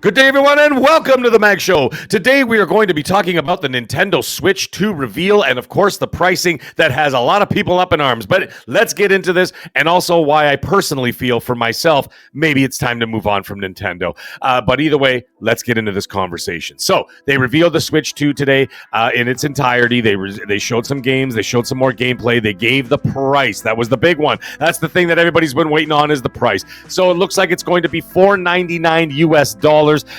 Good day, everyone, and welcome to the Mag Show. Today, we are going to be talking about the Nintendo Switch 2 reveal and, of course, the pricing that has a lot of people up in arms. But let's get into this, and also why I personally feel for myself, maybe it's time to move on from Nintendo. But either way, let's get into this conversation. So, they revealed the Switch 2 today in its entirety. They showed some games. They showed some more gameplay. They gave the price. That was the big one. That's the thing that everybody's been waiting on, is the price. So, it looks like it's going to be $499 US.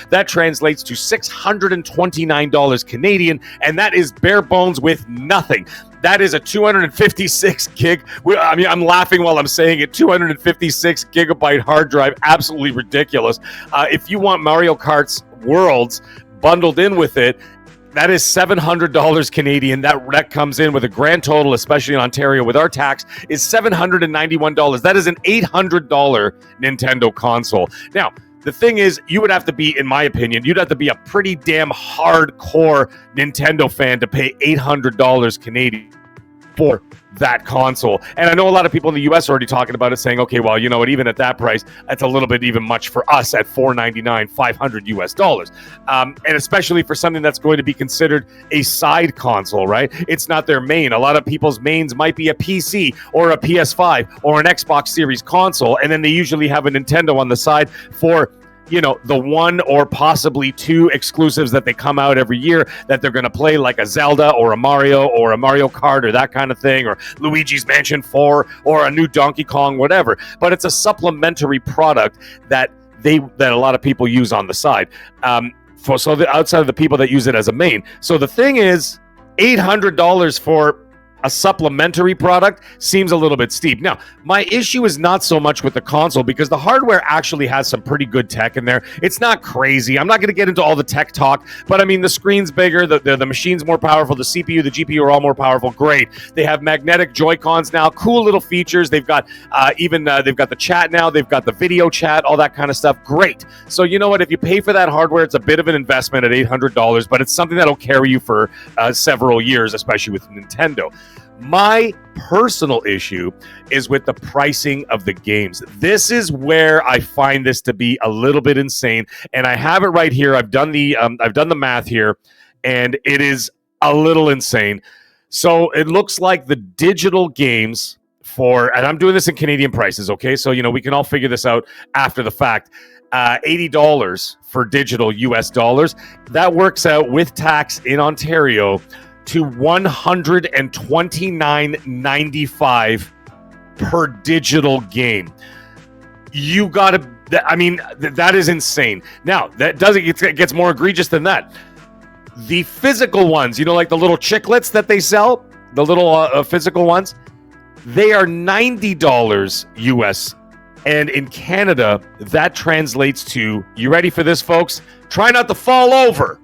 That translates to $629 Canadian, and that is bare bones with nothing. That is a 256 gig. I'm laughing while I'm saying it. 256 gigabyte hard drive. Absolutely ridiculous. If you want Mario Kart's Worlds bundled in with it, that is $700 Canadian. That comes in with a grand total, especially in Ontario with our tax, is $791. That is an $800 Nintendo console. Now, the thing is, you would have to be, in my opinion, you'd have to be a pretty damn hardcore Nintendo fan to pay $800 Canadian for that console. And I know a lot of people in the US are already talking about it, saying, okay, well, you know what, even at that price, that's a little bit even much for us at $499, $500 US. And especially for something that's going to be considered a side console, right? It's not their main. A lot of people's mains might be a PC or a PS5 or an Xbox Series console, and then they usually have a Nintendo on the side for, you know, the one or possibly two exclusives that they come out every year that they're going to play, like a Zelda or a Mario Kart or that kind of thing, or Luigi's Mansion 4 or a new Donkey Kong, whatever. But it's a supplementary product that a lot of people use on the side. Outside of the people that use it as a main. So the thing is, $800 for a supplementary product seems a little bit steep. Now, my issue is not so much with the console, because the hardware actually has some pretty good tech in there. It's not crazy. I'm not going to get into all the tech talk, but I mean, the screen's bigger, the machine's more powerful, the CPU, the GPU are all more powerful. Great. They have magnetic Joy-Cons now, cool little features. They've got they've got the chat now, they've got the video chat, all that kind of stuff. Great. So you know what? If you pay for that hardware, it's a bit of an investment at $800, but it's something that'll carry you for several years, especially with Nintendo. My personal issue is with the pricing of the games. This is where I find this to be a little bit insane, and I have it right here. I've done the math here, and it is a little insane. So it looks like the digital games and I'm doing this in Canadian prices, okay? So, you know, we can all figure this out after the fact. $80 for digital US dollars. That works out with tax in Ontario to $129.95 per digital game. You gotta, I mean, that is insane. Now, it gets more egregious than that. The physical ones, you know, like the little chiclets that they sell, the little physical ones, they are $90 US. And in Canada, that translates to, you ready for this, folks? Try not to fall over.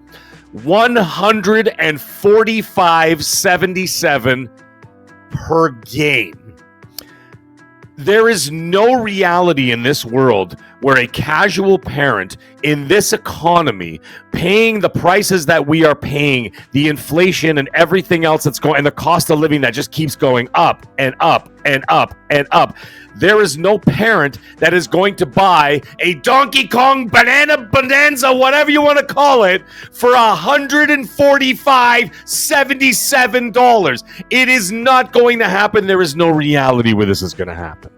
$145.77 per game. There is no reality in this world where a casual parent in this economy, paying the prices that we are paying, the inflation and everything else that's going, and the cost of living that just keeps going up and up and up and up. There is no parent that is going to buy a Donkey Kong Banana Bonanza, whatever you want to call it, for $145.77. It is not going to happen. There is no reality where this is going to happen.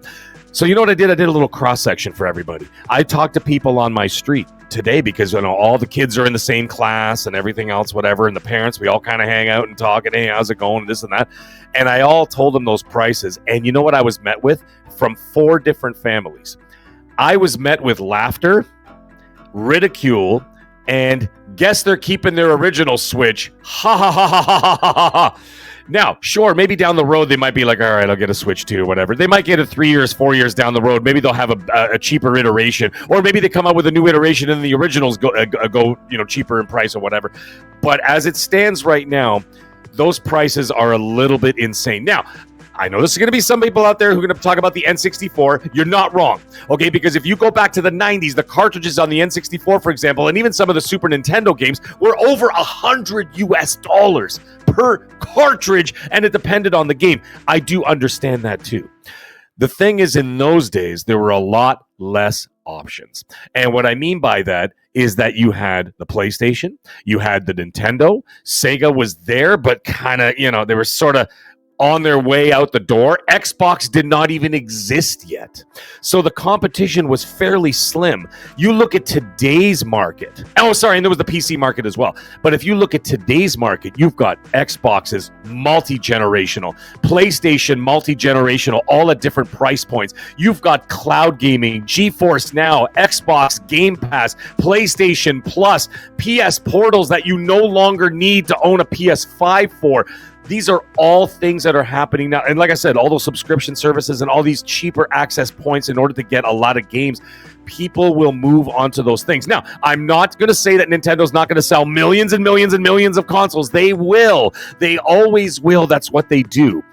So you know what I did? I did a little cross-section for everybody. I talked to people on my street today because, you know, all the kids are in the same class and everything else, whatever, and the parents, we all kind of hang out and talk, and hey, how's it going, this and that. And I all told them those prices. And you know what I was met with? From 4 different families. I was met with laughter, ridicule, and guess they're keeping their original Switch. Ha ha ha ha ha ha ha ha. Now, sure, maybe down the road they might be like, all right, I'll get a Switch 2 or whatever. They might get it 3 years, 4 years down the road. Maybe they'll have a cheaper iteration, or maybe they come out with a new iteration and the originals go cheaper in price or whatever. But as it stands right now, those prices are a little bit insane. Now, I know this is going to be some people out there who are going to talk about the N64. You're not wrong, okay? Because if you go back to the 90s, the cartridges on the N64, for example, and even some of the Super Nintendo games were over $100 US per cartridge, and it depended on the game. I do understand that too. The thing is, in those days, there were a lot less options. And what I mean by that is that you had the PlayStation, you had the Nintendo, Sega was there, but kind of, they were sort of on their way out the door. Xbox did not even exist yet. So the competition was fairly slim. You look at today's market. Oh, sorry, and there was the PC market as well. But if you look at today's market, you've got Xboxes multi-generational, PlayStation multi-generational, all at different price points. You've got cloud gaming, GeForce Now, Xbox Game Pass, PlayStation Plus, PS portals that you no longer need to own a PS5 for. These are all things that are happening now. And like I said, all those subscription services and all these cheaper access points in order to get a lot of games, people will move on to those things. Now, I'm not going to say that Nintendo's not going to sell millions and millions and millions of consoles. They will. They always will. That's what they do.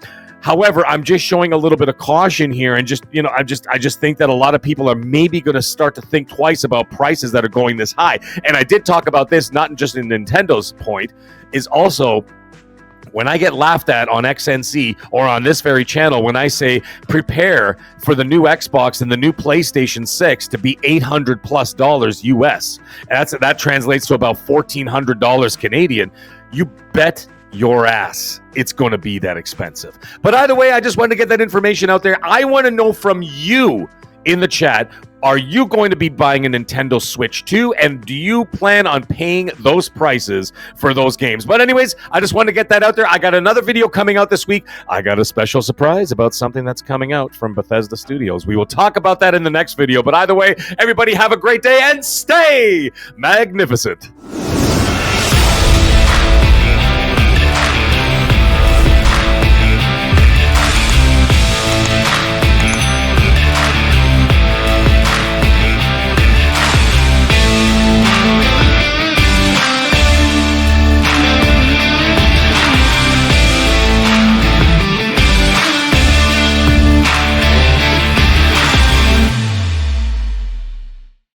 However, I'm just showing a little bit of caution here, and I just think that a lot of people are maybe going to start to think twice about prices that are going this high. And I did talk about this, not just in Nintendo's point, is also when I get laughed at on XNC or on this very channel, when I say prepare for the new Xbox and the new PlayStation 6 to be $800+ US, that translates to about $1,400 Canadian. You bet your ass it's going to be that expensive. But either way, I just wanted to get that information out there. I want to know from you in the chat, are you going to be buying a Nintendo Switch 2? And do you plan on paying those prices for those games? But anyways, I just wanted to get that out there. I got another video coming out this week. I got a special surprise about something that's coming out from Bethesda Studios. We will talk about that in the next video. But either way, everybody have a great day and stay magnificent.